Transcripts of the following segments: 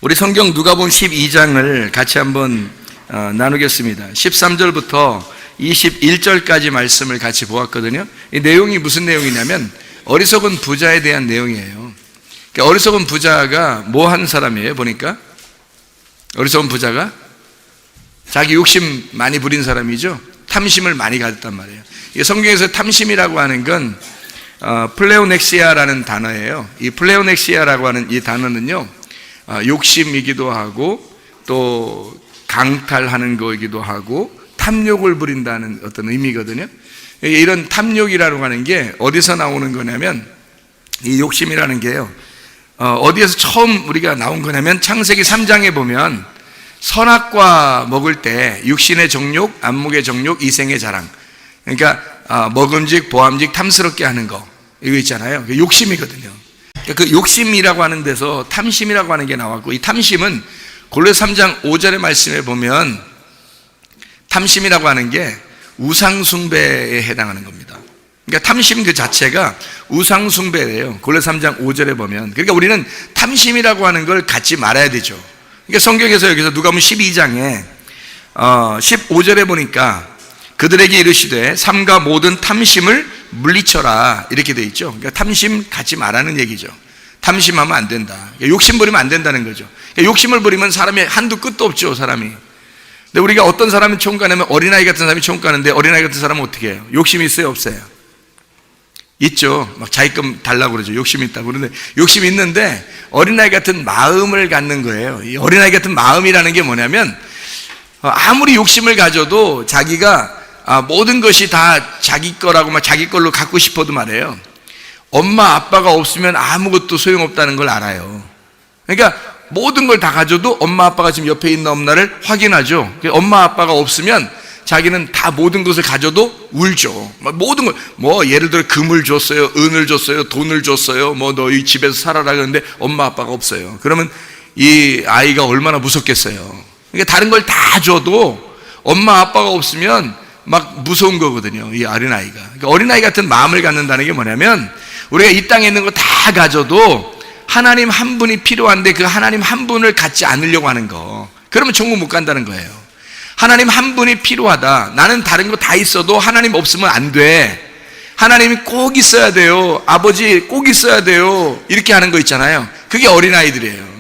우리 성경 누가복음 12장을 같이 한번 나누겠습니다. 13절부터 21절까지 말씀을 같이 보았거든요. 이 내용이 무슨 내용이냐면 어리석은 부자에 대한 내용이에요. 그러니까 어리석은 부자가 뭐 하는 사람이에요? 보니까 어리석은 부자가 자기 욕심 많이 부린 사람이죠. 탐심을 많이 가졌단 말이에요. 성경에서 탐심이라고 하는 건 플레오넥시아라는 단어예요. 이 플레오넥시아라고 하는 이 단어는요, 욕심이기도 하고 또 강탈하는 거이기도 하고 탐욕을 부린다는 어떤 의미거든요. 이런 탐욕이라고 하는 게 어디서 나오는 거냐면, 이 욕심이라는 게요, 어디에서 처음 우리가 나온 거냐면 창세기 3장에 보면 선악과 먹을 때 육신의 정욕, 안목의 정욕, 이생의 자랑, 그러니까 먹음직, 보암직, 탐스럽게 하는 거, 이거 있잖아요. 욕심이거든요. 그 욕심이라고 하는 데서 탐심이라고 하는 게 나왔고, 이 탐심은 골로새 3장 5절의 말씀에 보면 탐심이라고 하는 게 우상숭배에 해당하는 겁니다. 그러니까 탐심 그 자체가 우상숭배예요. 골로새 3장 5절에 보면. 그러니까 우리는 탐심이라고 하는 걸 갖지 말아야 되죠. 그러니까 성경에서 여기서 누가복음 12장에 15절에 보니까 그들에게 이르시되 삼가 모든 탐심을 물리쳐라, 이렇게 돼 있죠. 그러니까 탐심 갖지 말라는 얘기죠. 탐심하면 안 된다. 그러니까 욕심 부리면 안 된다는 거죠. 그러니까 욕심을 부리면 사람이 한두 끝도 없죠, 사람이. 근데 우리가 어떤 사람은 총가내면 어린아이 같은 사람이 총가는데, 어린아이 같은 사람은 어떻게 해요? 욕심이 있어요, 없어요? 있죠. 막 자기 것 달라고 그러죠. 욕심이 있다고. 그런데 욕심이 있는데 어린아이 같은 마음을 갖는 거예요. 이 어린아이 같은 마음이라는 게 뭐냐면, 아무리 욕심을 가져도 자기가 모든 것이 다 자기 거라고 막 자기 걸로 갖고 싶어도 말이에요, 엄마 아빠가 없으면 아무것도 소용없다는 걸 알아요. 그러니까 모든 걸 다 가져도 엄마 아빠가 지금 옆에 있나 없나를 확인하죠. 엄마 아빠가 없으면 자기는 다 모든 것을 가져도 울죠. 모든 걸, 뭐 예를 들어 금을 줬어요, 은을 줬어요, 돈을 줬어요, 뭐 너희 집에서 살아라 그러는데 엄마 아빠가 없어요. 그러면 이 아이가 얼마나 무섭겠어요. 그러니까 다른 걸 다 줘도 엄마 아빠가 없으면 막 무서운 거거든요, 이 어린아이가. 그러니까 어린아이 같은 마음을 갖는다는 게 뭐냐면, 우리가 이 땅에 있는 거 다 가져도 하나님 한 분이 필요한데 그 하나님 한 분을 갖지 않으려고 하는 거, 그러면 천국 못 간다는 거예요. 하나님 한 분이 필요하다. 나는 다른 거 다 있어도 하나님 없으면 안 돼. 하나님이 꼭 있어야 돼요. 아버지 꼭 있어야 돼요. 이렇게 하는 거 있잖아요. 그게 어린아이들이에요.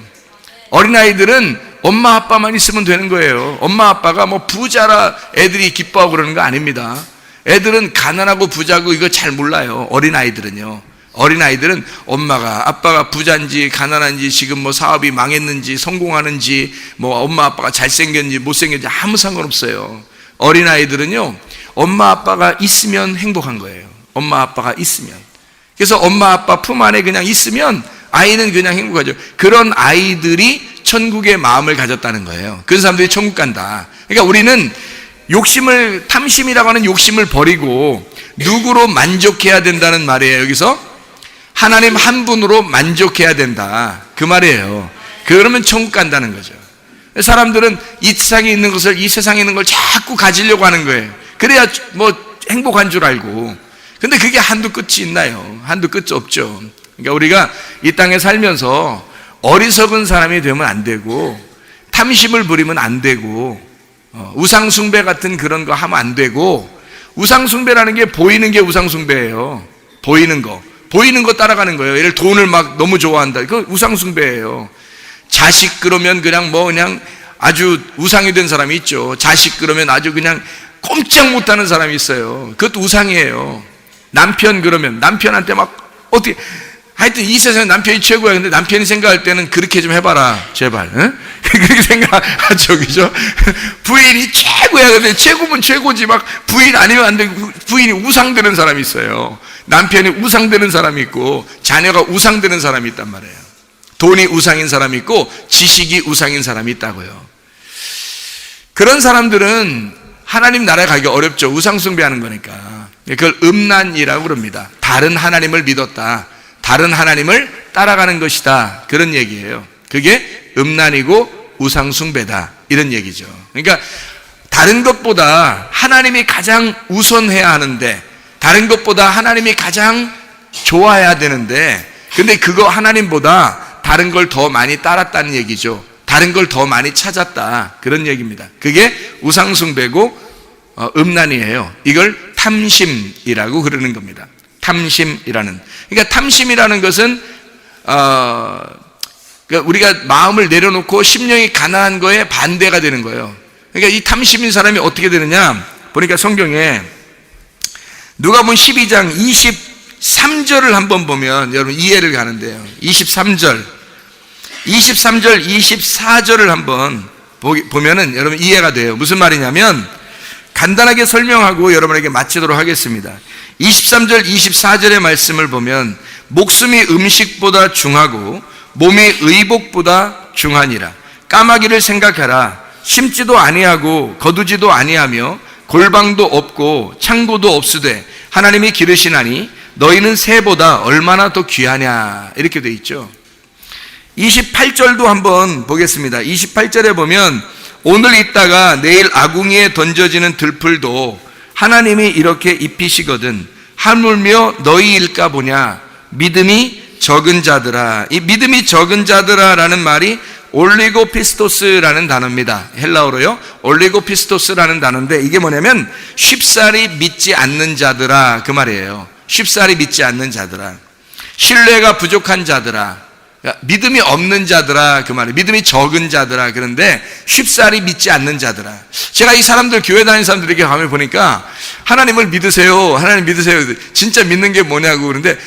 어린아이들은 엄마 아빠만 있으면 되는 거예요. 엄마 아빠가 뭐 부자라 애들이 기뻐하고 그러는 거 아닙니다. 애들은 가난하고 부자고 이거 잘 몰라요. 어린아이들은요. 어린아이들은 엄마가 아빠가 부자인지 가난한지, 지금 뭐 사업이 망했는지 성공하는지, 뭐 엄마 아빠가 잘생겼는지 못생겼는지 아무 상관없어요. 어린아이들은요, 엄마 아빠가 있으면 행복한 거예요. 엄마 아빠가 있으면. 그래서 엄마 아빠 품 안에 그냥 있으면 아이는 그냥 행복하죠. 그런 아이들이 천국의 마음을 가졌다는 거예요. 그런 사람들이 천국 간다. 그러니까 우리는 욕심을, 탐심이라고 하는 욕심을 버리고 누구로 만족해야 된다는 말이에요. 여기서 하나님 한 분으로 만족해야 된다, 그 말이에요. 그러면 천국 간다는 거죠. 사람들은 이 세상에 있는 것을, 이 세상에 있는 걸 자꾸 가지려고 하는 거예요. 그래야 뭐 행복한 줄 알고. 근데 그게 한두 끝이 있나요? 한두 끝이 없죠. 그러니까 우리가 이 땅에 살면서 어리석은 사람이 되면 안 되고, 탐심을 부리면 안 되고, 우상숭배 같은 그런 거 하면 안 되고. 우상숭배라는 게 보이는 게 우상숭배예요. 보이는 거 따라가는 거예요. 예를 들어 돈을 막 너무 좋아한다, 그거 우상숭배예요. 자식 그러면 그냥 아주 우상이 된 사람이 있죠. 자식 그러면 아주 그냥 꼼짝 못하는 사람이 있어요. 그것도 우상이에요. 남편 그러면 남편한테 막 어떻게, 하여튼 이 세상에 남편이 최고야. 근데 남편이 생각할 때는 그렇게 좀 해봐라, 제발. 응? 그렇게 생각하죠, 그죠? 부인이 최고야. 근데 최고면 최고지, 막 부인 아니면 안 되고, 부인이 우상되는 사람이 있어요. 남편이 우상되는 사람이 있고, 자녀가 우상되는 사람이 있단 말이에요. 돈이 우상인 사람이 있고, 지식이 우상인 사람이 있다고요. 그런 사람들은 하나님 나라에 가기 어렵죠. 우상숭배하는 거니까. 그걸 음란이라고 그럽니다. 다른 하나님을 믿었다, 다른 하나님을 따라가는 것이다, 그런 얘기예요. 그게 음란이고 우상숭배다, 이런 얘기죠. 그러니까 다른 것보다 하나님이 가장 우선해야 하는데, 다른 것보다 하나님이 가장 좋아해야 되는데, 근데 그거 하나님보다 다른 걸 더 많이 따랐다는 얘기죠. 다른 걸 더 많이 찾았다, 그런 얘기입니다. 그게 우상숭배고 음란이에요. 이걸 탐심이라고 그러는 겁니다. 탐심이라는. 그러니까 탐심이라는 것은 그러니까 우리가 마음을 내려놓고 심령이 가난한 거에 반대가 되는 거예요. 그러니까 이 탐심인 사람이 어떻게 되느냐, 보니까 성경에 누가복음 12장 23절을 한번 보면 여러분 이해를 가는데요. 23절, 24절을 한번 보면은 여러분 이해가 돼요. 무슨 말이냐면 간단하게 설명하고 여러분에게 마치도록 하겠습니다. 23절, 24절의 말씀을 보면 목숨이 음식보다 중하고 몸이 의복보다 중하니라. 까마귀를 생각하라. 심지도 아니하고 거두지도 아니하며 골방도 없고 창고도 없으되 하나님이 기르시나니 너희는 새보다 얼마나 더 귀하냐, 이렇게 돼 있죠. 28절도 한번 보겠습니다. 28절에 보면 오늘 있다가 내일 아궁이에 던져지는 들풀도 하나님이 이렇게 입히시거든 하물며 너희일까 보냐. 믿음이 적은 자들아. 이 믿음이 적은 자들아라는 말이 올리고피스토스라는 단어입니다. 헬라어로요, 올리고피스토스라는 단어인데 이게 뭐냐면 쉽사리 믿지 않는 자들아, 그 말이에요. 쉽사리 믿지 않는 자들아, 신뢰가 부족한 자들아, 믿음이 없는 자들아, 그 말이에요. 믿음이 적은 자들아. 그런데 쉽사리 믿지 않는 자들아. 제가 이 사람들, 교회 다니는 사람들에게 가면 보니까 하나님을 믿으세요, 하나님 믿으세요, 진짜 믿는 게 뭐냐고. 그런데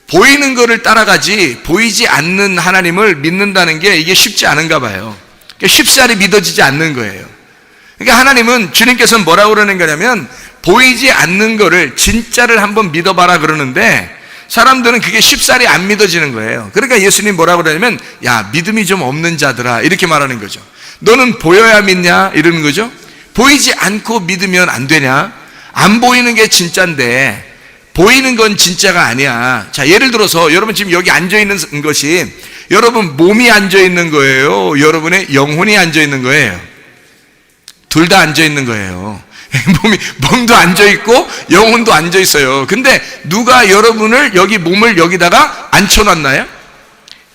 보이는 거를 따라가지 보이지 않는 하나님을 믿는다는 게 이게 쉽지 않은가 봐요. 그러니까 쉽사리 믿어지지 않는 거예요. 그러니까 하나님은, 주님께서는 뭐라고 그러는 거냐면 보이지 않는 거를 진짜를 한번 믿어봐라 그러는데 사람들은 그게 쉽사리 안 믿어지는 거예요. 그러니까 예수님 뭐라고 그러냐면 야, 믿음이 좀 없는 자들아, 이렇게 말하는 거죠. 너는 보여야 믿냐, 이러는 거죠. 보이지 않고 믿으면 안 되냐? 안 보이는 게 진짜인데 보이는 건 진짜가 아니야. 자, 예를 들어서 여러분 지금 여기 앉아있는 것이 여러분 몸이 앉아있는 거예요, 여러분의 영혼이 앉아있는 거예요? 둘 다 앉아있는 거예요. 몸도 앉아있고 영혼도 앉아있어요. 근데 누가 여러분을, 여기 몸을 여기다가 앉혀놨나요?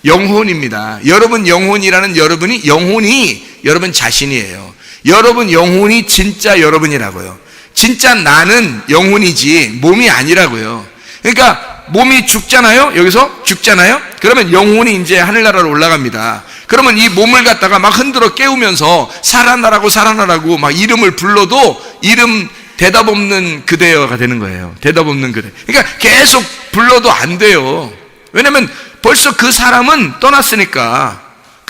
영혼입니다. 여러분 영혼이라는 여러분이, 영혼이 여러분 자신이에요. 여러분 영혼이 진짜 여러분이라고요. 진짜 나는 영혼이지 몸이 아니라고요. 그러니까 몸이 죽잖아요. 여기서 죽잖아요. 그러면 영혼이 이제 하늘나라로 올라갑니다. 그러면 이 몸을 갖다가 막 흔들어 깨우면서 살아나라고 막 이름을 불러도 이름 대답 없는 그대여가 되는 거예요. 대답 없는 그대. 그러니까 계속 불러도 안 돼요. 왜냐면 벌써 그 사람은 떠났으니까.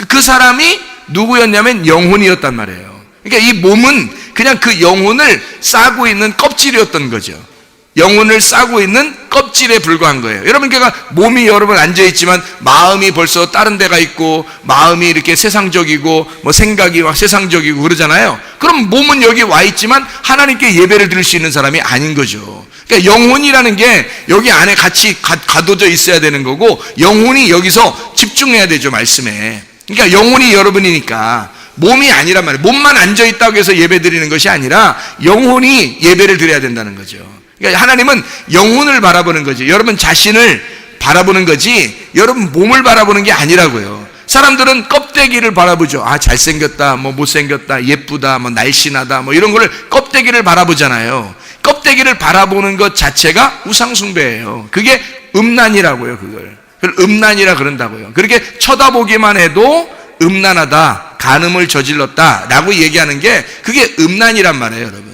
그 사람이 누구였냐면 영혼이었단 말이에요. 그러니까 이 몸은 그냥 그 영혼을 싸고 있는 껍질이었던 거죠. 영혼을 싸고 있는 껍질에 불과한 거예요. 여러분, 그러니까 몸이 여러분 앉아있지만 마음이 벌써 다른 데가 있고 마음이 이렇게 세상적이고 뭐 생각이 막 세상적이고 그러잖아요. 그럼 몸은 여기 와 있지만 하나님께 예배를 드릴 수 있는 사람이 아닌 거죠. 그러니까 영혼이라는 게 여기 안에 같이 가둬져 있어야 되는 거고 영혼이 여기서 집중해야 되죠, 말씀에. 그러니까 영혼이 여러분이니까 몸이 아니란 말이에요. 몸만 앉아있다고 해서 예배 드리는 것이 아니라 영혼이 예배를 드려야 된다는 거죠. 그러니까 하나님은 영혼을 바라보는 거지, 여러분 자신을 바라보는 거지 여러분 몸을 바라보는 게 아니라고요. 사람들은 껍데기를 바라보죠. 아, 잘생겼다, 뭐 못생겼다, 예쁘다, 뭐 날씬하다, 뭐 이런 거를 껍데기를 바라보잖아요. 껍데기를 바라보는 것 자체가 우상숭배예요. 그게 음란이라고요. 그걸 음란이라 그런다고요. 그렇게 쳐다보기만 해도 음란하다, 간음을 저질렀다 라고 얘기하는 게 그게 음란이란 말이에요, 여러분.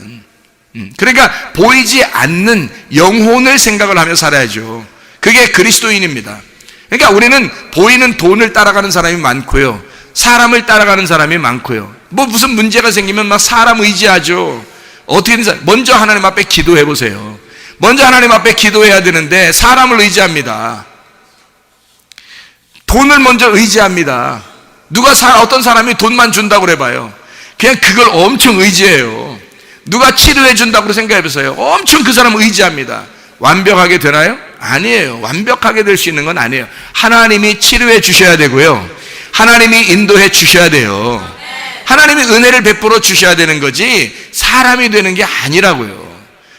그러니까 보이지 않는 영혼을 생각을 하며 살아야죠. 그게 그리스도인입니다. 그러니까 우리는 보이는 돈을 따라가는 사람이 많고요, 사람을 따라가는 사람이 많고요. 뭐 무슨 문제가 생기면 막 사람 의지하죠. 어떻게 먼저 하나님 앞에 기도해 보세요. 먼저 하나님 앞에 기도해야 되는데 사람을 의지합니다. 돈을 먼저 의지합니다. 누가 어떤 사람이 돈만 준다고 해봐요. 그냥 그걸 엄청 의지해요. 누가 치료해 준다고 생각해 보세요. 엄청 그 사람 의지합니다. 완벽하게 되나요? 아니에요. 완벽하게 될 수 있는 건 아니에요. 하나님이 치료해 주셔야 되고요, 하나님이 인도해 주셔야 돼요. 하나님이 은혜를 베풀어 주셔야 되는 거지 사람이 되는 게 아니라고요.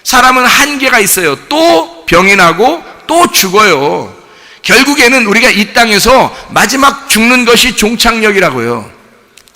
사람은 한계가 있어요. 또 병이 나고 또 죽어요. 결국에는 우리가 이 땅에서 마지막 죽는 것이 종착역이라고요.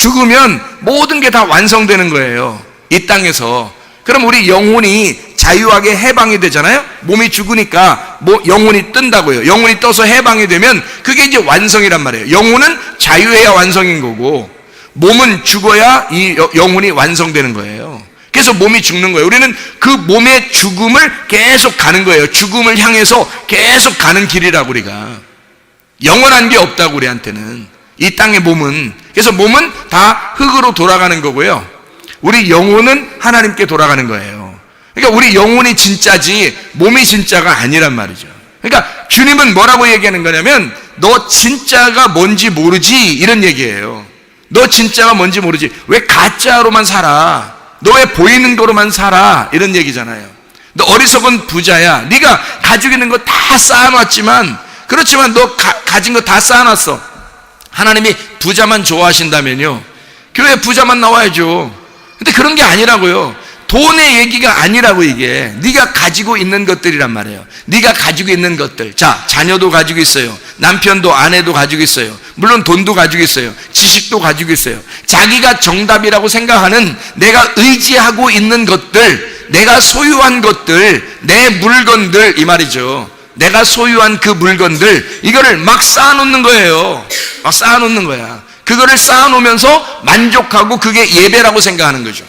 죽으면 모든 게 다 완성되는 거예요. 이 땅에서. 그럼 우리 영혼이 자유하게 해방이 되잖아요. 몸이 죽으니까 영혼이 뜬다고요. 영혼이 떠서 해방이 되면 그게 이제 완성이란 말이에요. 영혼은 자유해야 완성인 거고, 몸은 죽어야 이 영혼이 완성되는 거예요. 그래서 몸이 죽는 거예요. 우리는 그 몸의 죽음을 계속 가는 거예요. 죽음을 향해서 계속 가는 길이라고. 우리가 영원한 게 없다고, 우리한테는. 이 땅의 몸은. 그래서 몸은 다 흙으로 돌아가는 거고요, 우리 영혼은 하나님께 돌아가는 거예요. 그러니까 우리 영혼이 진짜지 몸이 진짜가 아니란 말이죠. 그러니까 주님은 뭐라고 얘기하는 거냐면, 너 진짜가 뭔지 모르지, 이런 얘기예요. 너 진짜가 뭔지 모르지. 왜 가짜로만 살아? 너 왜 보이는 거로만 살아? 이런 얘기잖아요. 너 어리석은 부자야. 네가 가지고 있는 거 다 쌓아놨지만, 그렇지만 너 가진 거 다 쌓아놨어. 하나님이 부자만 좋아하신다면요, 교회 부자만 나와야죠. 근데 그런 게 아니라고요. 돈의 얘기가 아니라고. 이게 네가 가지고 있는 것들이란 말이에요. 네가 가지고 있는 것들. 자, 자녀도 가지고 있어요. 남편도 아내도 가지고 있어요. 물론 돈도 가지고 있어요. 지식도 가지고 있어요. 자기가 정답이라고 생각하는, 내가 의지하고 있는 것들, 내가 소유한 것들, 내 물건들, 이 말이죠. 내가 소유한 그 물건들, 이거를 막 쌓아놓는 거예요. 막 쌓아놓는 거야. 그거를 쌓아놓으면서 만족하고, 그게 예배라고 생각하는 거죠.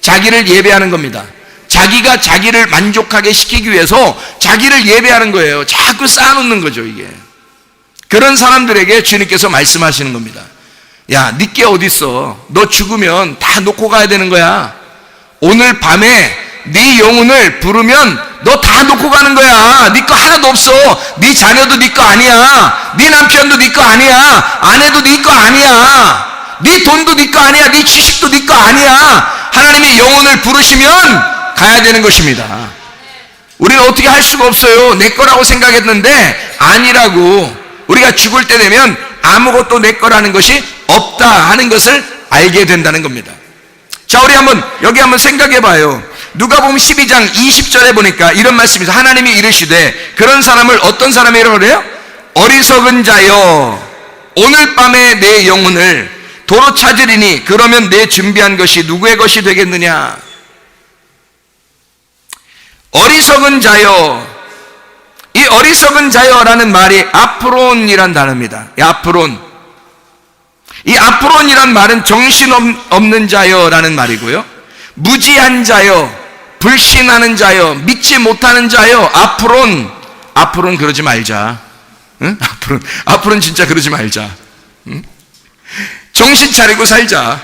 자기를 예배하는 겁니다. 자기가 자기를 만족하게 시키기 위해서 자기를 예배하는 거예요. 자꾸 쌓아놓는 거죠, 이게. 그런 사람들에게 주님께서 말씀하시는 겁니다. 야, 니께 어딨어? 너 죽으면 다 놓고 가야 되는 거야. 오늘 밤에 네 영혼을 부르면 너 다 놓고 가는 거야. 네 거 하나도 없어. 네 자녀도 네 거 아니야. 네 남편도 네 거 아니야. 아내도 네 거 아니야. 네 돈도 네 거 아니야. 네 지식도 네 거 아니야. 하나님이 영혼을 부르시면 가야 되는 것입니다. 우리는 어떻게 할 수가 없어요. 내 거라고 생각했는데 아니라고. 우리가 죽을 때 되면 아무것도 내 거라는 것이 없다 하는 것을 알게 된다는 겁니다. 자, 우리 여기 한번 생각해 봐요. 누가복음 12장 20절에 보니까 이런 말씀이 있어요. 하나님이 이르시되, 그런 사람을 어떤 사람이라고 그래요? 어리석은 자여, 오늘 밤에 내 영혼을 도로 찾으리니 그러면 내 준비한 것이 누구의 것이 되겠느냐. 어리석은 자여. 이 어리석은 자여라는 말이 아프론이란 단어입니다. 이 아프론이란 말은 정신없는 자여라는 말이고요, 무지한 자여, 불신하는 자여, 믿지 못하는 자여. 아프론 그러지 말자. 응? 아프론 진짜 그러지 말자. 응? 정신 차리고 살자.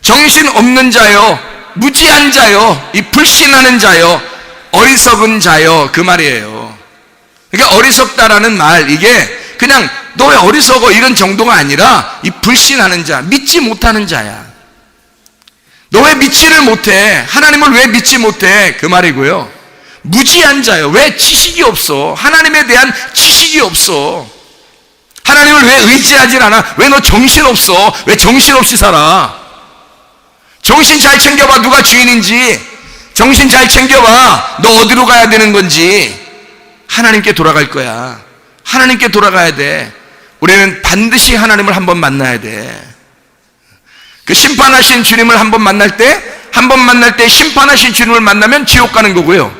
정신 없는 자여, 무지한 자여, 이 불신하는 자여, 어리석은 자여, 그 말이에요. 그러니까 어리석다라는 말, 이게 그냥 너 왜 어리석어 이런 정도가 아니라, 이 불신하는 자, 믿지 못하는 자야. 너 왜 믿지를 못해? 하나님을 왜 믿지 못해? 그 말이고요. 무지한 자요. 왜 지식이 없어? 하나님에 대한 지식이 없어. 하나님을 왜 의지하질 않아? 왜 너 정신없어? 왜 정신없이 살아? 정신 잘 챙겨봐. 누가 주인인지 정신 잘 챙겨봐. 너 어디로 가야 되는 건지. 하나님께 돌아갈 거야. 하나님께 돌아가야 돼. 우리는 반드시 하나님을 한번 만나야 돼. 그 심판하신 주님을 한번 만날 때 심판하신 주님을 만나면 지옥 가는 거고요,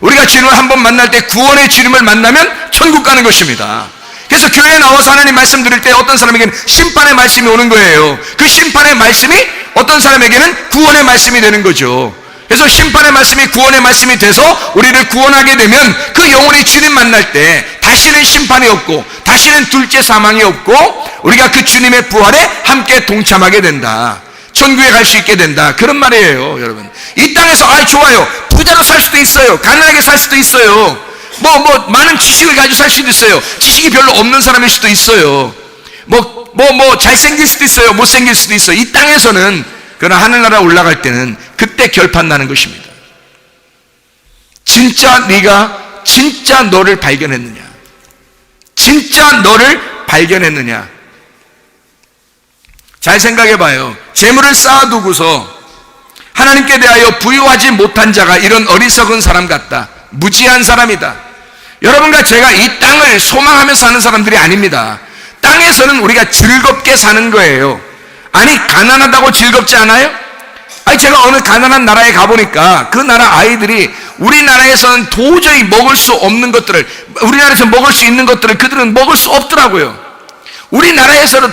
우리가 주님을 한번 만날 때 구원의 주님을 만나면 천국 가는 것입니다. 그래서 교회에 나와서 하나님 말씀 드릴 때 어떤 사람에게는 심판의 말씀이 오는 거예요. 그 심판의 말씀이 어떤 사람에게는 구원의 말씀이 되는 거죠. 그래서 심판의 말씀이 구원의 말씀이 돼서 우리를 구원하게 되면, 그 영혼이 주님 만날 때 다시는 심판이 없고 다시는 둘째 사망이 없고, 우리가 그 주님의 부활에 함께 동참하게 된다. 천국에 갈 수 있게 된다. 그런 말이에요, 여러분. 이 땅에서 좋아요. 부자로 살 수도 있어요. 가난하게 살 수도 있어요. 많은 지식을 가지고 살 수도 있어요. 지식이 별로 없는 사람일 수도 있어요. 잘생길 수도 있어요. 못생길 수도 있어요. 이 땅에서는. 그러나 하늘나라 올라갈 때는 그때 결판 나는 것입니다. 진짜 네가 진짜 너를 발견했느냐? 진짜 너를 발견했느냐? 잘 생각해 봐요. 재물을 쌓아두고서 하나님께 대하여 부유하지 못한 자가 이런 어리석은 사람 같다. 무지한 사람이다. 여러분과 제가 이 땅을 소망하며 사는 사람들이 아닙니다. 땅에서는 우리가 즐겁게 사는 거예요. 아니, 가난하다고 즐겁지 않아요? 아니, 제가 어느 가난한 나라에 가보니까 그 나라 아이들이 우리나라에서는 도저히 먹을 수 없는 것들을, 우리나라에서 먹을 수 있는 것들을 그들은 먹을 수 없더라고요. 우리나라에서는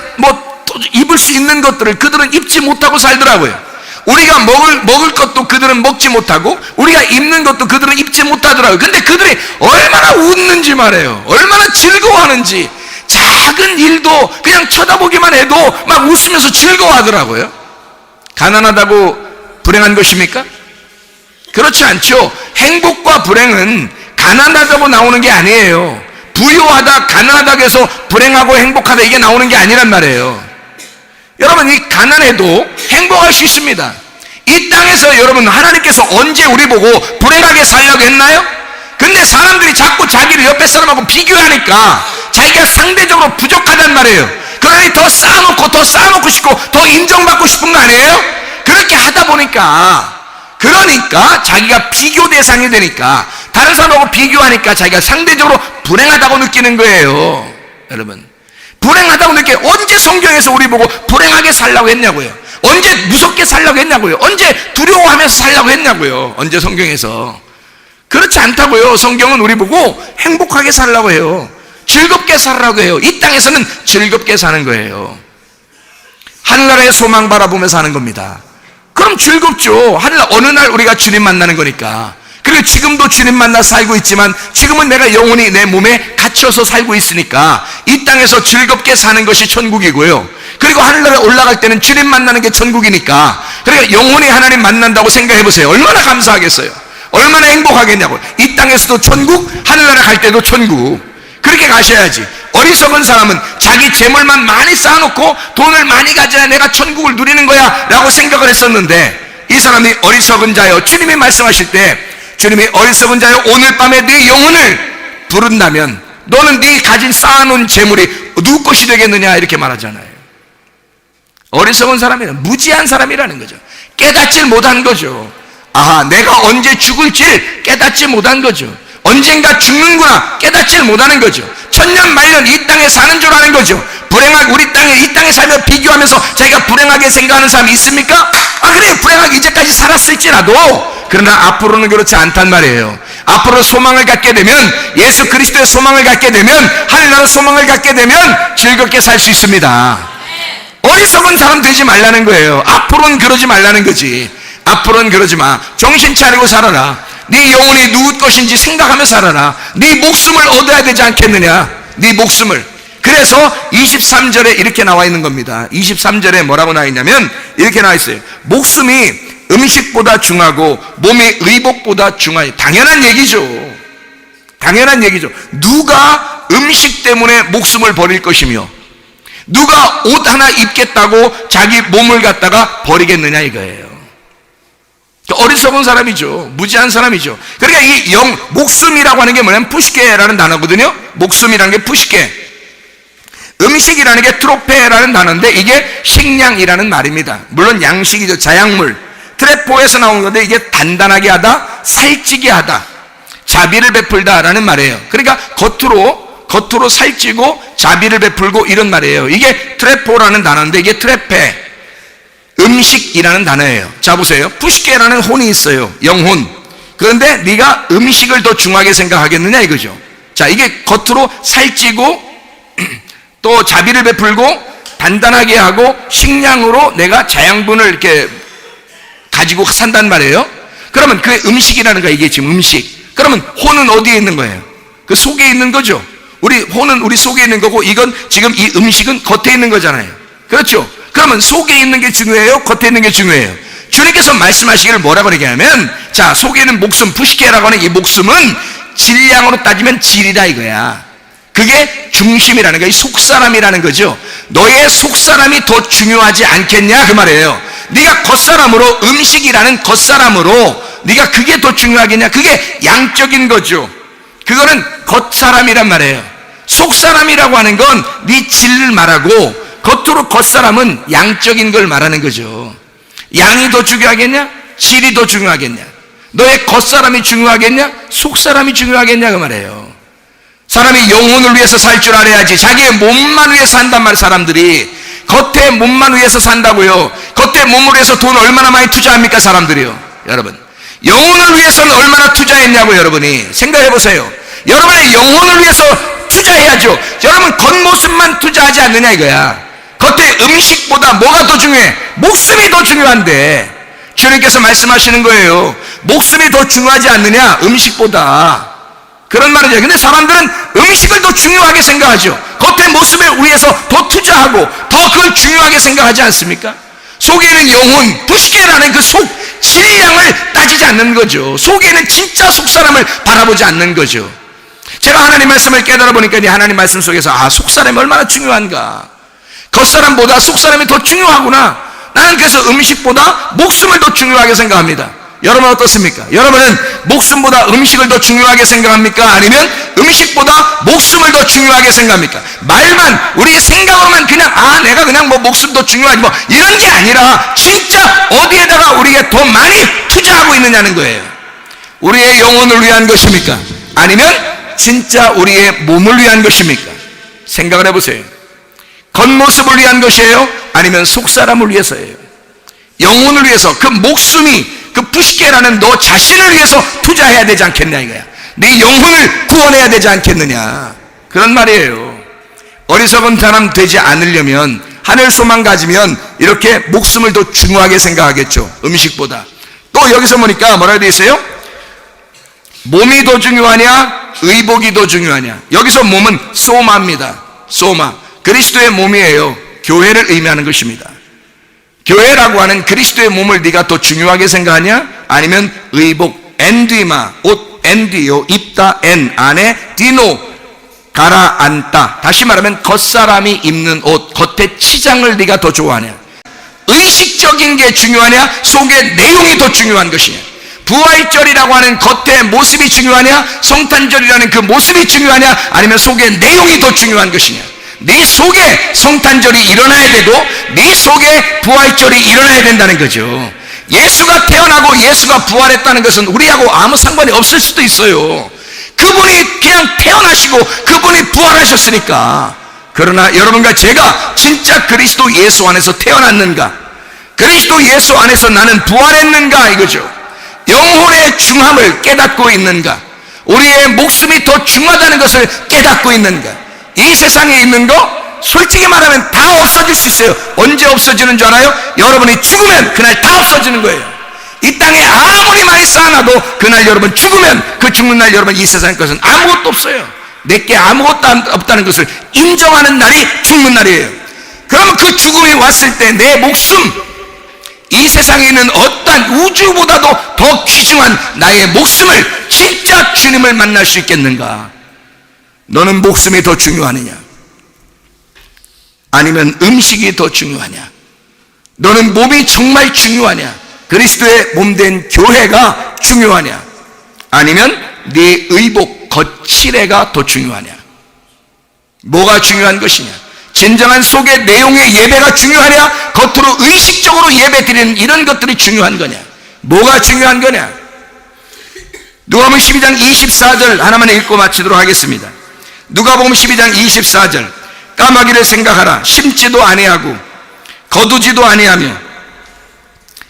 입을 수 있는 것들을 그들은 입지 못하고 살더라고요. 우리가 먹을 것도 그들은 먹지 못하고 우리가 입는 것도 그들은 입지 못하더라고요. 근데 그들이 얼마나 웃는지 말해요. 얼마나 즐거워하는지. 작은 일도 그냥 쳐다보기만 해도 막 웃으면서 즐거워하더라고요. 가난하다고 불행한 것입니까? 그렇지 않죠. 행복과 불행은 가난하다고 나오는 게 아니에요. 부유하다, 가난하다고 해서 불행하고 행복하다 이게 나오는 게 아니란 말이에요. 여러분, 이 가난해도 행복할 수 있습니다. 이 땅에서 여러분, 하나님께서 언제 우리 보고 불행하게 살려고 했나요? 근데 사람들이 자꾸 자기를 옆에 사람하고 비교하니까 자기가 상대적으로 부족하단 말이에요. 그러니 더 쌓아놓고 싶고 더 인정받고 싶은 거 아니에요? 그렇게 하다 보니까, 그러니까 자기가 비교 대상이 되니까, 다른 사람하고 비교하니까 자기가 상대적으로 불행하다고 느끼는 거예요. 여러분, 불행하다고 느껴요. 언제 성경에서 우리 보고 불행하게 살라고 했냐고요? 언제 무섭게 살라고 했냐고요? 언제 두려워하면서 살라고 했냐고요? 언제 성경에서? 그렇지 않다고요. 성경은 우리 보고 행복하게 살라고 해요. 즐겁게 살라고 해요. 이 땅에서는 즐겁게 사는 거예요. 하늘나라의 소망 바라보며 사는 겁니다. 그럼 즐겁죠. 하늘날 어느 날 우리가 주님 만나는 거니까. 그리고 지금도 주님 만나 살고 있지만 지금은 내가 영원히 내 몸에 갇혀서 살고 있으니까 이 땅에서 즐겁게 사는 것이 천국이고요. 그리고 하늘나라에 올라갈 때는 주님 만나는 게 천국이니까, 그러니까 영원히 하나님 만난다고 생각해 보세요. 얼마나 감사하겠어요. 얼마나 행복하겠냐고요. 이 땅에서도 천국, 하늘나라 갈 때도 천국. 그렇게 가셔야지. 어리석은 사람은 자기 재물만 많이 쌓아놓고 돈을 많이 가져야 내가 천국을 누리는 거야 라고 생각을 했었는데, 이 사람이 어리석은 자여, 주님이 말씀하실 때 주님이 어리석은 자여 오늘 밤에 네 영혼을 부른다면 너는 네 가진 쌓아놓은 재물이 누구 것이 되겠느냐 이렇게 말하잖아요. 어리석은 사람이란 무지한 사람이라는 거죠. 깨닫질 못한 거죠. 아하, 내가 언제 죽을지 깨닫지 못한 거죠. 언젠가 죽는구나 깨닫질 못하는 거죠. 천년만년 이 땅에 사는 줄 아는 거죠. 불행하게 우리 이 땅에 살며 비교하면서 자기가 불행하게 생각하는 사람이 있습니까? 아, 그래, 불행하게 이제까지 살았을지라도, 그러나 앞으로는 그렇지 않단 말이에요. 앞으로 소망을 갖게 되면, 예수 그리스도의 소망을 갖게 되면, 하늘나라 소망을 갖게 되면 즐겁게 살 수 있습니다. 어리석은 사람 되지 말라는 거예요. 앞으로는 그러지 말라는 거지. 앞으로는 그러지 마. 정신 차리고 살아라. 네 영혼이 누구 것인지 생각하며 살아라. 네 목숨을 얻어야 되지 않겠느냐. 네 목숨을. 그래서 23절에 이렇게 나와 있는 겁니다. 23절에 뭐라고 나와 있냐면 이렇게 나와 있어요. 목숨이 음식보다 중하고 몸이 의복보다 중하니. 당연한 얘기죠. 당연한 얘기죠. 누가 음식 때문에 목숨을 버릴 것이며 누가 옷 하나 입겠다고 자기 몸을 갖다가 버리겠느냐 이거예요. 어리석은 사람이죠. 무지한 사람이죠. 그러니까 이 목숨이라고 하는 게 뭐냐면 푸시케라는 단어거든요. 목숨이라는 게 푸시케. 음식이라는 게 트로페라는 단어인데 이게 식량이라는 말입니다. 물론 양식이죠. 자약물. 트레포에서 나온 건데 이게 단단하게 하다, 살찌게 하다, 자비를 베풀다라는 말이에요. 그러니까 겉으로 살찌고 자비를 베풀고 이런 말이에요. 이게 트레포라는 단어인데 이게 트레페, 음식이라는 단어예요. 자 보세요. 푸시케라는 혼이 있어요. 영혼. 그런데 네가 음식을 더 중하게 생각하겠느냐 이거죠. 자, 이게 겉으로 살찌고 또 자비를 베풀고 단단하게 하고 식량으로 내가 자양분을 이렇게 가지고 산단 말이에요. 그러면 그 음식이라는 거야. 이게 지금 음식. 그러면 혼은 어디에 있는 거예요? 그 속에 있는 거죠. 우리 혼은 우리 속에 있는 거고 이건 지금 이 음식은 겉에 있는 거잖아요. 그렇죠? 그러면 속에 있는 게 중요해요? 겉에 있는 게 중요해요? 주님께서 말씀하시기를 뭐라고 얘기하면, 자, 속에 있는 목숨, 푸시케라고 하는 이 목숨은 질량으로 따지면 질이다 이거야. 그게 중심이라는 거야. 이 속사람이라는 거죠. 너의 속사람이 더 중요하지 않겠냐 그 말이에요. 네가 겉사람으로, 음식이라는 겉사람으로 네가 그게 더 중요하겠냐. 그게 양적인 거죠. 그거는 겉사람이란 말이에요. 속사람이라고 하는 건 네 질을 말하고 겉으로 겉사람은 양적인 걸 말하는 거죠. 양이 더 중요하겠냐? 질이 더 중요하겠냐? 너의 겉사람이 중요하겠냐? 속사람이 중요하겠냐 그 말이에요. 사람이 영혼을 위해서 살 줄 알아야지. 자기의 몸만 위해서 산단 말이에요. 사람들이 겉에 몸만 위해서 산다고요. 겉에 몸을 위해서 돈 얼마나 많이 투자합니까, 사람들이요? 여러분, 영혼을 위해서는 얼마나 투자했냐고. 여러분이 생각해 보세요. 여러분의 영혼을 위해서 투자해야죠. 여러분, 겉모습만 투자하지 않느냐 이거야. 겉에 음식보다 뭐가 더 중요해? 목숨이 더 중요한데 주님께서 말씀하시는 거예요. 목숨이 더 중요하지 않느냐, 음식보다. 그런 말이죠. 근데 사람들은 음식을 더 중요하게 생각하죠. 겉의 모습을 위해서 더 투자하고 더 그걸 중요하게 생각하지 않습니까? 속에 있는 영혼, 부시게라는 그 속 질량을 따지지 않는 거죠. 속에 있는 진짜 속사람을 바라보지 않는 거죠. 제가 하나님 말씀을 깨달아 보니까 이 하나님 말씀 속에서 속사람이 얼마나 중요한가. 겉사람보다 속사람이 더 중요하구나. 나는 그래서 음식보다 목숨을 더 중요하게 생각합니다. 여러분 어떻습니까? 여러분은 목숨보다 음식을 더 중요하게 생각합니까? 아니면 음식보다 목숨을 더 중요하게 생각합니까? 말만, 우리 생각으로만 그냥 내가 그냥 뭐 목숨 더 중요하지 뭐 이런 게 아니라 진짜 어디에다가 우리가 더 많이 투자하고 있느냐는 거예요. 우리의 영혼을 위한 것입니까? 아니면 진짜 우리의 몸을 위한 것입니까? 생각을 해보세요. 겉모습을 위한 것이에요? 아니면 속사람을 위해서예요? 영혼을 위해서, 그 목숨이 그 부시게라는 너 자신을 위해서 투자해야 되지 않겠냐 이거야. 네 영혼을 구원해야 되지 않겠느냐, 그런 말이에요. 어리석은 사람 되지 않으려면, 하늘 소망 가지면 이렇게 목숨을 더 중요하게 생각하겠죠, 음식보다. 또 여기서 보니까 뭐라고 되어 있어요? 몸이 더 중요하냐, 의복이 더 중요하냐. 여기서 몸은 소마입니다. 소마, 그리스도의 몸이에요. 교회를 의미하는 것입니다. 교회라고 하는 그리스도의 몸을 네가 더 중요하게 생각하냐, 아니면 의복, 엔디마, 옷, 엔디요, 입다, 엔, 안에 디노, 가라앉다. 다시 말하면 겉사람이 입는 옷, 겉의 치장을 네가 더 좋아하냐. 의식적인 게 중요하냐, 속의 내용이 더 중요한 것이냐. 부활절이라고 하는 겉의 모습이 중요하냐, 성탄절이라는 그 모습이 중요하냐, 아니면 속의 내용이 더 중요한 것이냐. 네 속에 성탄절이 일어나야 되고 네 속에 부활절이 일어나야 된다는 거죠. 예수가 태어나고 예수가 부활했다는 것은 우리하고 아무 상관이 없을 수도 있어요. 그분이 그냥 태어나시고 그분이 부활하셨으니까. 그러나 여러분과 제가 진짜 그리스도 예수 안에서 태어났는가, 그리스도 예수 안에서 나는 부활했는가 이거죠. 영혼의 중함을 깨닫고 있는가, 우리의 목숨이 더 중요하다는 것을 깨닫고 있는가. 이 세상에 있는 거 솔직히 말하면 다 없어질 수 있어요. 언제 없어지는 줄 알아요? 여러분이 죽으면 그날 다 없어지는 거예요. 이 땅에 아무리 많이 쌓아놔도 그날 여러분 죽으면, 그 죽는 날 여러분 이 세상의 것은 아무것도 없어요. 내게 아무것도 없다는 것을 인정하는 날이 죽는 날이에요. 그러면 그 죽음이 왔을 때 내 목숨, 이 세상에 있는 어떠한 우주보다도 더 귀중한 나의 목숨을 진짜 주님을 만날 수 있겠는가? 너는 목숨이 더 중요하느냐, 아니면 음식이 더 중요하냐? 너는 몸이 정말 중요하냐, 그리스도의 몸된 교회가 중요하냐, 아니면 네 의복 겉칠해가 더 중요하냐? 뭐가 중요한 것이냐? 진정한 속의 내용의 예배가 중요하냐, 겉으로 의식적으로 예배 드리는 이런 것들이 중요한 거냐? 뭐가 중요한 거냐? 누가복음 12장 24절 하나만 읽고 마치도록 하겠습니다. 누가복음 12장 24절. 까마귀를 생각하라. 심지도 아니하고 거두지도 아니하며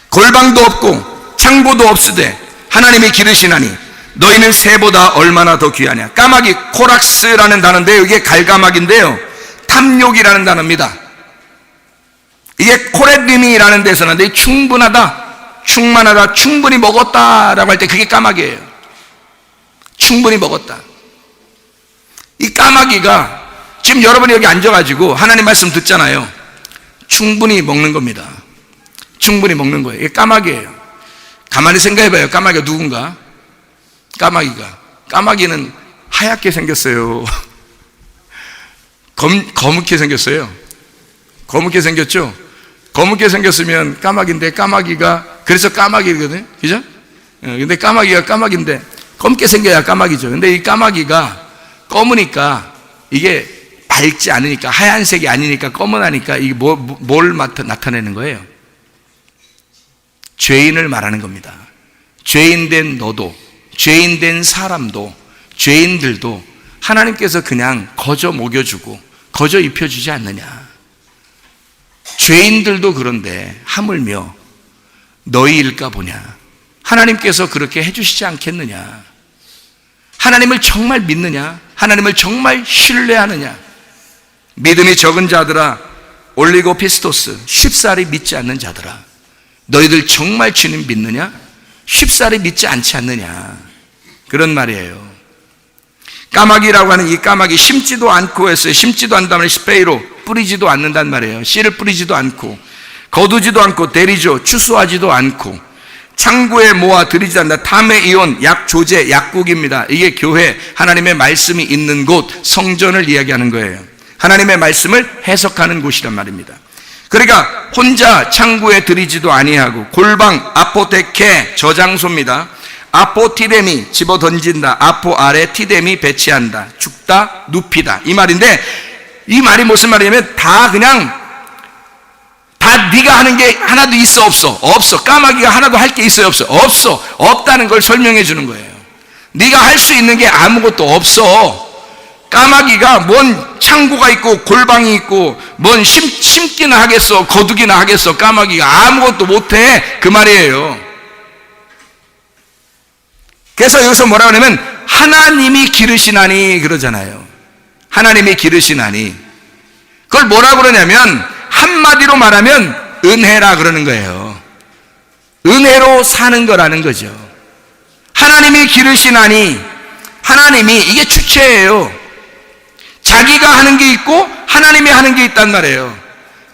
골방도 없고 창고도 없으되 하나님이 기르시나니 너희는 새보다 얼마나 더 귀하냐. 까마귀, 코락스라는 단어인데요, 이게 갈가마귀인데요, 탐욕이라는 단어입니다. 이게 코레림이라는 데서 나는데 충분하다, 충만하다, 충분히 먹었다라고 할 때 그게 까마귀예요. 충분히 먹었다. 이 까마귀가 지금 여러분이 여기 앉아가지고 하나님 말씀 듣잖아요. 충분히 먹는 겁니다. 충분히 먹는 거예요. 이게 까마귀예요. 가만히 생각해봐요. 까마귀가 누군가? 까마귀는 하얗게 생겼어요. 거뭇게 생겼어요. 거뭇게 생겼죠? 거뭇게 생겼으면 까마귀인데, 까마귀가, 그래서 까마귀거든요. 그죠? 근데 까마귀가 까마귀인데 검게 생겨야 까마귀죠. 근데 이 까마귀가 검으니까, 이게 밝지 않으니까, 하얀색이 아니니까 검은하니까 이게 뭘 나타내는 거예요? 죄인을 말하는 겁니다. 죄인된 너도, 죄인된 사람도, 죄인들도 하나님께서 그냥 거저 먹여주고 거저 입혀주지 않느냐. 죄인들도 그런데 하물며 너희일까 보냐. 하나님께서 그렇게 해주시지 않겠느냐. 하나님을 정말 믿느냐? 하나님을 정말 신뢰하느냐? 믿음이 적은 자들아, 올리고피스토스, 쉽사리 믿지 않는 자들아, 너희들 정말 주님 믿느냐? 쉽사리 믿지 않지 않느냐? 그런 말이에요. 까마귀라고 하는 이 까마귀, 심지도 않고 했어요. 심지도 않다면 스페이로, 뿌리지도 않는단 말이에요. 씨를 뿌리지도 않고, 거두지도 않고, 데리죠, 추수하지도 않고, 창고에 모아 들이지 않는다. 타메이온, 약조제, 약국입니다. 이게 교회, 하나님의 말씀이 있는 곳, 성전을 이야기하는 거예요. 하나님의 말씀을 해석하는 곳이란 말입니다. 그러니까 혼자 창고에 들이지도 아니하고, 골방, 아포테케, 저장소입니다. 아포티데미, 집어 던진다. 아포 아래 티데미, 배치한다. 죽다, 눕히다. 이 말인데, 이 말이 무슨 말이냐면 다 그냥 다 네가 하는 게 하나도 있어 없어? 없어. 까마귀가 하나도 할 게 있어요 없어? 없어. 없다는 걸 설명해 주는 거예요. 네가 할 수 있는 게 아무것도 없어. 까마귀가 뭔 창고가 있고 골방이 있고 뭔 심기나 하겠어, 거두기나 하겠어. 까마귀가 아무것도 못해, 그 말이에요. 그래서 여기서 뭐라 그러냐면 하나님이 기르시나니 그러잖아요. 하나님이 기르시나니. 그걸 뭐라 그러냐면 한마디로 말하면 은혜라 그러는 거예요. 은혜로 사는 거라는 거죠. 하나님이 기르시나니, 하나님이, 이게 주체예요. 자기가 하는 게 있고 하나님이 하는 게 있단 말이에요.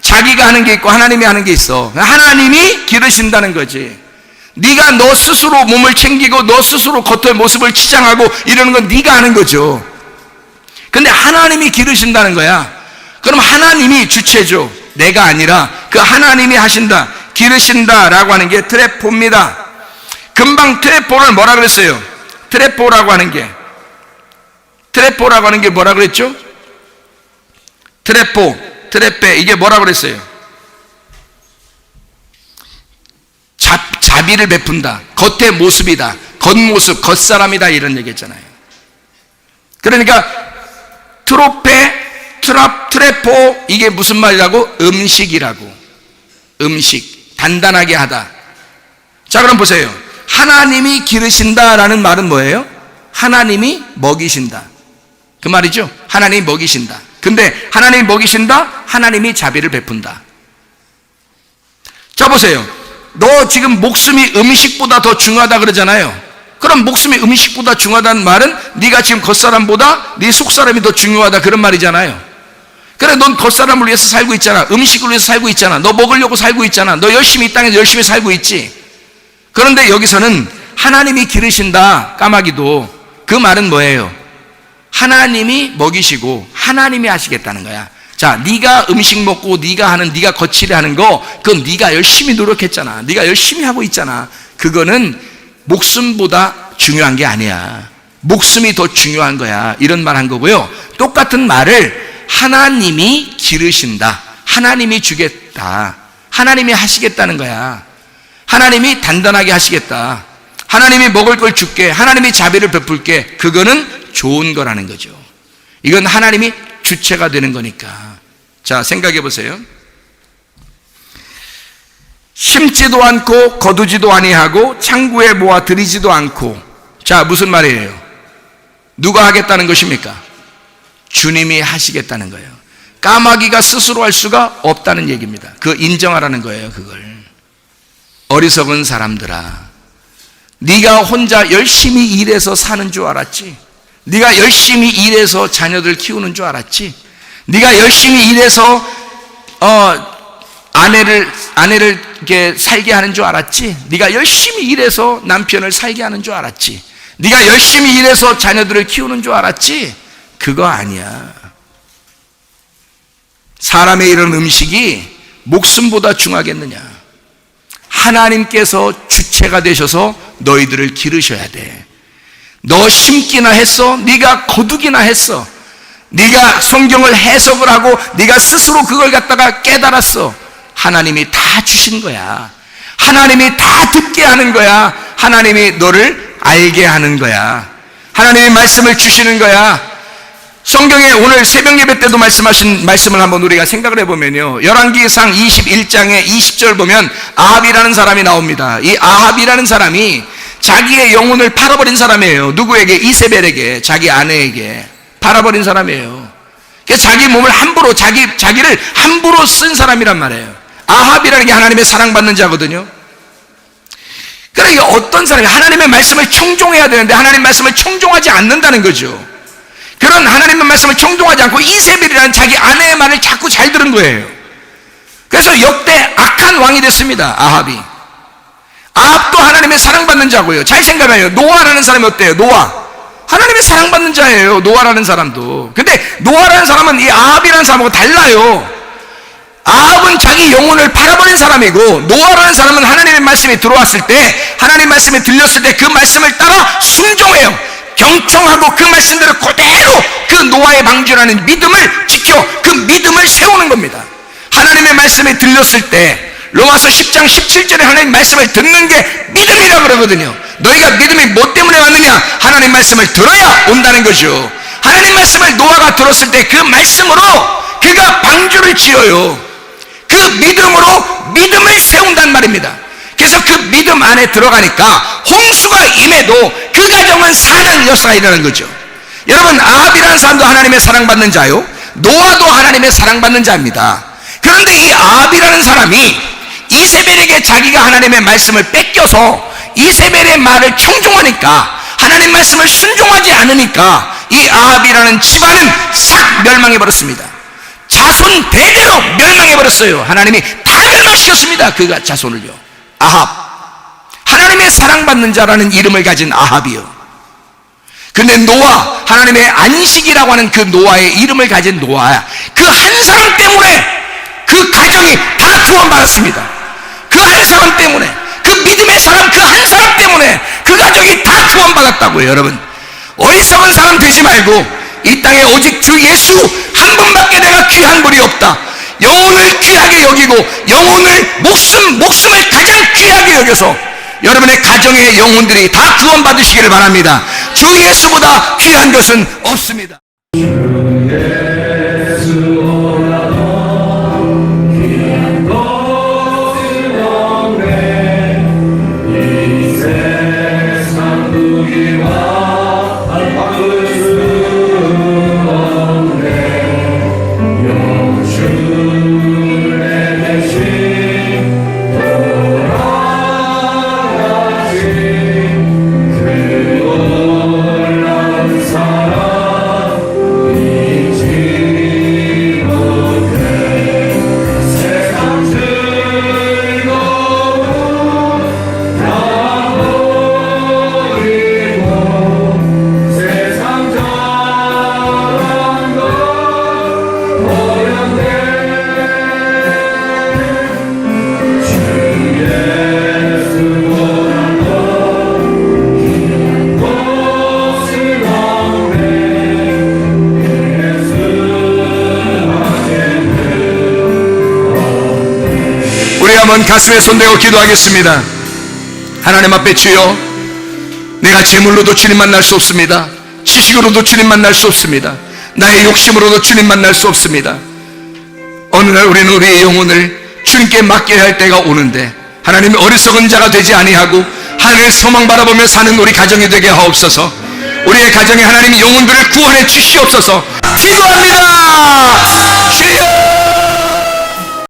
자기가 하는 게 있고 하나님이 하는 게 있어. 하나님이 기르신다는 거지. 네가 너 스스로 몸을 챙기고 너 스스로 겉의 모습을 치장하고 이러는 건 네가 하는 거죠. 근데 하나님이 기르신다는 거야. 그럼 하나님이 주체죠. 내가 아니라 그 하나님이 하신다, 기르신다라고 하는 게 트레포입니다. 금방 트레포를 뭐라 그랬어요? 트레포라고 하는 게 뭐라 그랬죠? 트레포, 트레페, 이게 뭐라 그랬어요? 자비를 베푼다, 겉의 모습이다, 겉모습, 겉사람이다, 이런 얘기 했잖아요. 그러니까 트레포, 이게 무슨 말이라고? 음식이라고. 음식, 단단하게 하다. 자, 그럼 보세요. 하나님이 기르신다라는 말은 뭐예요? 하나님이 먹이신다, 그 말이죠. 하나님이 먹이신다. 근데 하나님이 먹이신다, 하나님이 자비를 베푼다. 자, 보세요. 너 지금 목숨이 음식보다 더 중요하다 그러잖아요. 그럼 목숨이 음식보다 중요하다는 말은 네가 지금 겉사람보다 네 속사람이 더 중요하다, 그런 말이잖아요. 그래, 넌 겉사람을 위해서 살고 있잖아. 음식을 위해서 살고 있잖아. 너 먹으려고 살고 있잖아. 너 열심히 이 땅에서 열심히 살고 있지. 그런데 여기서는 하나님이 기르신다, 까마귀도, 그 말은 뭐예요? 하나님이 먹이시고 하나님이 하시겠다는 거야. 자, 네가 음식 먹고 네가 하는, 네가 거칠게 하는 거, 그건 네가 열심히 노력했잖아. 네가 열심히 하고 있잖아. 그거는 목숨보다 중요한 게 아니야. 목숨이 더 중요한 거야. 이런 말 한 거고요. 똑같은 말을 하나님이 기르신다, 하나님이 주겠다, 하나님이 하시겠다는 거야. 하나님이 단단하게 하시겠다, 하나님이 먹을 걸 줄게, 하나님이 자비를 베풀게, 그거는 좋은 거라는 거죠. 이건 하나님이 주체가 되는 거니까. 자, 생각해 보세요. 심지도 않고 거두지도 아니하고 창고에 모아 들이지도 않고. 자, 무슨 말이에요? 누가 하겠다는 것입니까? 주님이 하시겠다는 거예요. 까마귀가 스스로 할 수가 없다는 얘기입니다. 그거 인정하라는 거예요. 그걸. 어리석은 사람들아, 네가 혼자 열심히 일해서 사는 줄 알았지? 네가 열심히 일해서 자녀들 키우는 줄 알았지? 네가 열심히 일해서 아내를 이렇게 살게 하는 줄 알았지? 네가 열심히 일해서 남편을 살게 하는 줄 알았지? 네가 열심히 일해서 자녀들을 키우는 줄 알았지? 그거 아니야. 사람의 이런 음식이 목숨보다 중하겠느냐? 하나님께서 주체가 되셔서 너희들을 기르셔야 돼. 너 심기나 했어? 네가 거두기나 했어? 네가 성경을 해석을 하고 네가 스스로 그걸 갖다가 깨달았어? 하나님이 다 주신 거야. 하나님이 다 듣게 하는 거야. 하나님이 너를 알게 하는 거야. 하나님의 말씀을 주시는 거야. 성경에 오늘 새벽 예배 때도 말씀하신 말씀을 한번 우리가 생각을 해보면요, 열왕기상 21장에 20절 보면 아합이라는 사람이 나옵니다. 이 아합이라는 사람이 자기의 영혼을 팔아버린 사람이에요. 누구에게? 이세벨에게, 자기 아내에게 팔아버린 사람이에요. 그래서 자기 몸을 함부로, 자기를 함부로 쓴 사람이란 말이에요. 아합이라는 게 하나님의 사랑받는 자거든요. 그러니까 어떤 사람이 하나님의 말씀을 청종해야 되는데 하나님의 말씀을 청종하지 않는다는 거죠. 그런 하나님의 말씀을 청종하지 않고 이세벨이라는 자기 아내의 말을 자꾸 잘 들은 거예요. 그래서 역대 악한 왕이 됐습니다. 아합이. 아합도 하나님의 사랑받는 자고요. 잘 생각해요. 노아라는 사람이 어때요? 노아. 하나님의 사랑받는 자예요. 노아라는 사람도. 근데 노아라는 사람은 이 아합이라는 사람하고 달라요. 아합은 자기 영혼을 팔아버린 사람이고, 노아라는 사람은 하나님의 말씀이 들어왔을 때, 하나님의 말씀이 들렸을 때 그 말씀을 따라 순종해요. 경청하고 그 말씀대로 그대로 그 노아의 방주라는 믿음을 지켜 그 믿음을 세우는 겁니다. 하나님의 말씀이 들렸을 때 로마서 10장 17절에 하나님의 말씀을 듣는 게 믿음이라고 그러거든요. 너희가 믿음이 뭐 때문에 왔느냐? 하나님 말씀을 들어야 온다는 거죠. 하나님 말씀을 노아가 들었을 때 그 말씀으로 그가 방주를 지어요. 그 믿음으로 믿음을 세운단 말입니다. 그래서 그 믿음 안에 들어가니까 홍수가 임해도 그 가정은 사는 역사가 일어나는 거죠. 여러분, 아합이라는 사람도 하나님의 사랑받는 자요, 노아도 하나님의 사랑받는 자입니다. 그런데 이 아합이라는 사람이 이세벨에게 자기가 하나님의 말씀을 뺏겨서 이세벨의 말을 청종하니까, 하나님 말씀을 순종하지 않으니까 이 아합이라는 집안은 싹 멸망해버렸습니다. 자손 대대로 멸망해버렸어요. 하나님이 다 멸망시켰습니다. 그 자손을요. 아합, 하나님의 사랑받는 자라는 이름을 가진 아합이요. 근데 노아, 하나님의 안식이라고 하는 그 노아의 이름을 가진 노아야, 그 한 사람 때문에 그 가정이 다 구원받았습니다. 그 한 사람 때문에, 그 믿음의 사람 그 한 사람 때문에 그 가족이 다 구원받았다고요. 여러분, 어리석은 사람 되지 말고 이 땅에 오직 주 예수 한 분밖에 내가 귀한 분이 없다, 영혼을 귀하게 여기고 영혼을 목숨을 가장 귀하게 여겨서 여러분의 가정의 영혼들이 다 구원받으시기를 바랍니다. 주 예수보다 귀한 것은 없습니다. 한번 가슴에 손대고 기도하겠습니다. 하나님 앞에 주여, 내가 재물로도 주님 만날 수 없습니다. 지식으로도 주님 만날 수 없습니다. 나의 욕심으로도 주님 만날 수 없습니다. 어느 날 우리는 우리의 영혼을 주님께 맡겨야 할 때가 오는데, 하나님이 어리석은 자가 되지 아니하고 하늘 소망 바라보며 사는 우리 가정이 되게 하옵소서. 우리의 가정에 하나님이 영혼들을 구원해 주시옵소서. 기도합니다. 주여.